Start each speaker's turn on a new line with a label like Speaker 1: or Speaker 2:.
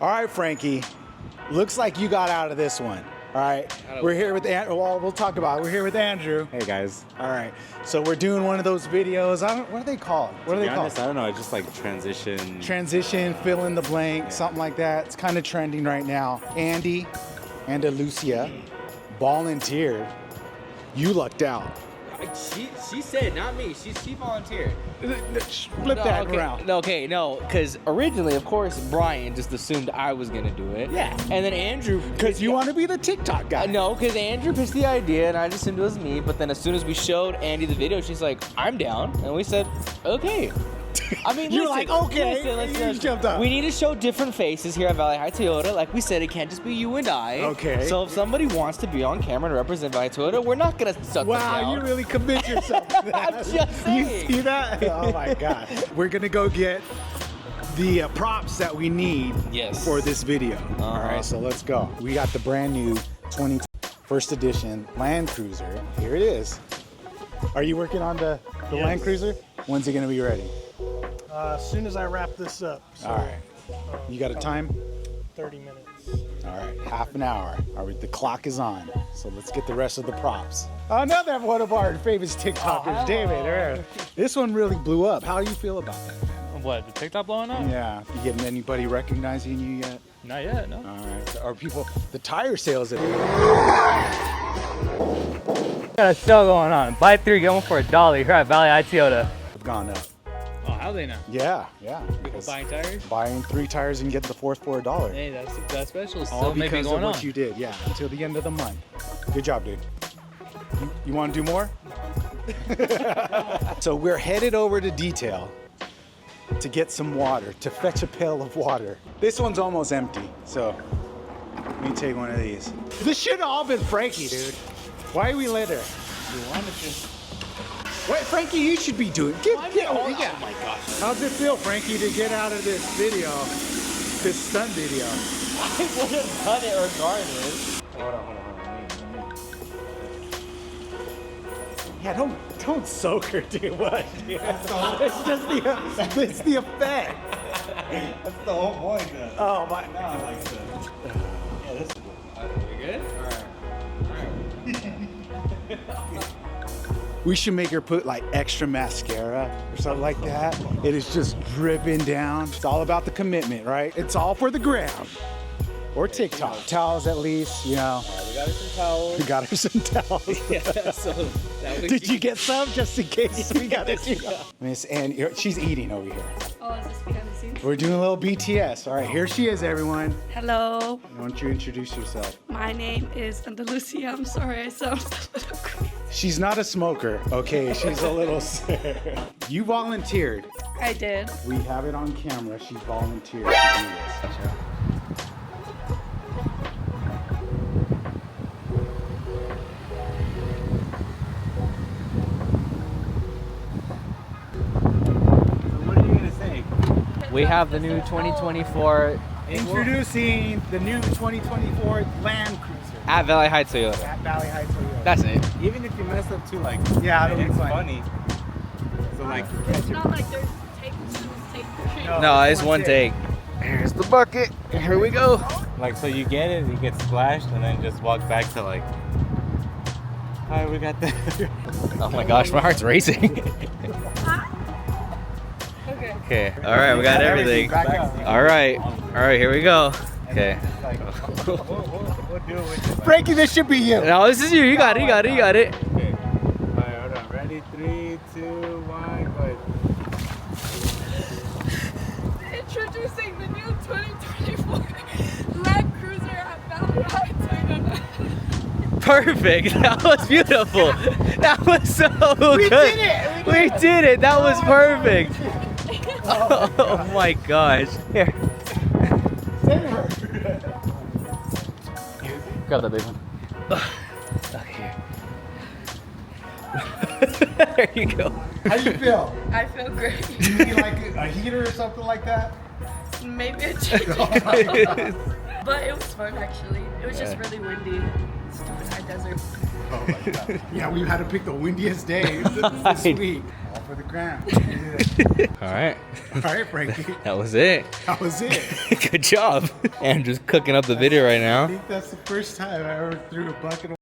Speaker 1: All right, Frankie. Looks like you got out of this one. All right. We're here with well, we'll talk about it. We're here with Andrew.
Speaker 2: Hey guys.
Speaker 1: All right. So we're doing one of those videos. What are they called? What are they called?
Speaker 2: I don't know. It's just like transition.
Speaker 1: Transition, fill in the blank, something like that. It's kind of trending right now. Andalusia volunteered. You lucked out.
Speaker 3: She said, not me. She volunteered.
Speaker 1: Flip that around.
Speaker 3: Okay, no, because originally, of course, Brian just assumed I was gonna do it.
Speaker 1: Yeah.
Speaker 3: And then Andrew,
Speaker 1: Because you want to be the TikTok guy.
Speaker 3: no, because Andrew pitched the idea, and I just assumed it was me. But then as soon as we showed Andy the video, she's like, "I'm down," and we said, "Okay." I mean,
Speaker 1: You're like, okay. You jumped up.
Speaker 3: We need to show different faces here at Valley High Toyota. Like we said, it can't just be you and I.
Speaker 1: Okay.
Speaker 3: So if somebody wants to be on camera and represent Valley Toyota, we're not gonna shut them
Speaker 1: Wow,
Speaker 3: down.
Speaker 1: you really commit yourself to that.
Speaker 3: I'm just saying.
Speaker 1: You see that? Oh my God. We're gonna go get the props that we need for this video. All right, so let's go. We got the brand new 20 first edition Land Cruiser. Here it is. Are you working on the Land Cruiser? When's it gonna be ready?
Speaker 4: As soon as I wrap this up. So,
Speaker 1: All right. You got a time?
Speaker 4: 30 minutes.
Speaker 1: All right, half an hour. All right, the clock is on. So let's get the rest of the props. Another one of our favorite TikTokers, David. This one really blew up. How do you feel about that, man?
Speaker 5: What, the TikTok blowing up?
Speaker 1: Yeah. You getting anybody recognizing you yet?
Speaker 5: Not yet, no.
Speaker 1: All right. Are people, the tire sales
Speaker 5: Got a sale going on. Buy 3, get 1 for $1 here at Valley High Toyota.
Speaker 1: have gone up.
Speaker 5: Oh, how they know?
Speaker 1: Yeah.
Speaker 5: People buying tires?
Speaker 1: Buying 3 tires and getting the 4th for $1.
Speaker 5: Hey, that's special.
Speaker 1: All
Speaker 5: Still maybe
Speaker 1: because
Speaker 5: going
Speaker 1: of what
Speaker 5: on.
Speaker 1: you did, yeah, until the end of the month. Good job, dude. You want to do more? So we're headed over to Detail to get some water, to fetch a pail of water. This one's almost empty, so let me take one of these. This should have all been Frankie, dude. Why we let her? You wanted to. Wait, Frankie, you should be doing. Oh my gosh. How's it feel, Frankie, to get out of this video, this stunt video?
Speaker 3: I would have done it regardless.
Speaker 2: Hold on.
Speaker 1: Yeah, don't soak her, dude. What? Dude? It's just it's the effect.
Speaker 2: That's the whole point, though.
Speaker 1: Oh my.
Speaker 2: No, I like that. Yeah, this is good.
Speaker 3: We good? Alright.
Speaker 1: We should make her put like extra mascara or something like that. It is just dripping down. It's all about the commitment, right? It's all for the gram. Or TikTok. Towels at least, you know.
Speaker 3: We got her some towels.
Speaker 1: We got her some towels.
Speaker 3: Yeah, so that
Speaker 1: Did you get some just in case we got it? Miss Ann, she's eating over here.
Speaker 6: Oh, is this behind the scenes?
Speaker 1: We're doing a little BTS. All right, here she is, everyone.
Speaker 6: Hello,
Speaker 1: Why don't you introduce yourself?
Speaker 6: my name is Andalusia. I'm sorry I sound a little crazy.
Speaker 1: She's not a smoker, okay? She's a little sick. You volunteered.
Speaker 6: I did.
Speaker 1: We have it on camera. She volunteered to do this.
Speaker 5: We have the new 2024
Speaker 1: Introducing the new 2024 Land Cruiser
Speaker 5: at Valley High Toyota.
Speaker 1: at Valley High Toyota.
Speaker 5: That's it.
Speaker 2: Even if you mess up too, like,
Speaker 1: Yeah, it'll be
Speaker 2: it's
Speaker 1: fun.
Speaker 2: funny. So, like,
Speaker 6: It's not like there's take 2, take 3.
Speaker 5: No, it's one take. Here's the bucket. Here we go.
Speaker 2: like, so you get it, you get splashed, and then just walk back to, like, hi, we got that.
Speaker 5: Oh my gosh, my heart's racing.
Speaker 6: Okay.
Speaker 5: Okay, all right, we got everything. All right, here we go. Okay.
Speaker 2: We'll do it with you.
Speaker 1: Frankie, this should be you.
Speaker 5: No, this is you. You got it.
Speaker 2: Okay. Alright, hold on. Ready? 3, 2, 1, go ahead.
Speaker 6: Introducing the new 2024 Land Cruiser at Valley High Toyota.
Speaker 5: Perfect. That was beautiful. That was so good. We did it. That was perfect. Oh my gosh. Here. Grab that big one. Okay. There you go.
Speaker 1: How do you feel?
Speaker 6: I feel great.
Speaker 1: You need like a heater or something like that?
Speaker 6: Maybe a change. But it was fun actually. It was just really windy. Stupid high desert.
Speaker 1: Oh my God. Yeah, we had to pick the windiest day this week. for the gram.
Speaker 3: All right.
Speaker 1: All right, Frankie.
Speaker 3: That was it.
Speaker 1: That was it.
Speaker 3: Good job. Andrew's cooking up the video right
Speaker 1: I
Speaker 3: now.
Speaker 1: think that's the first time I ever threw a bucket of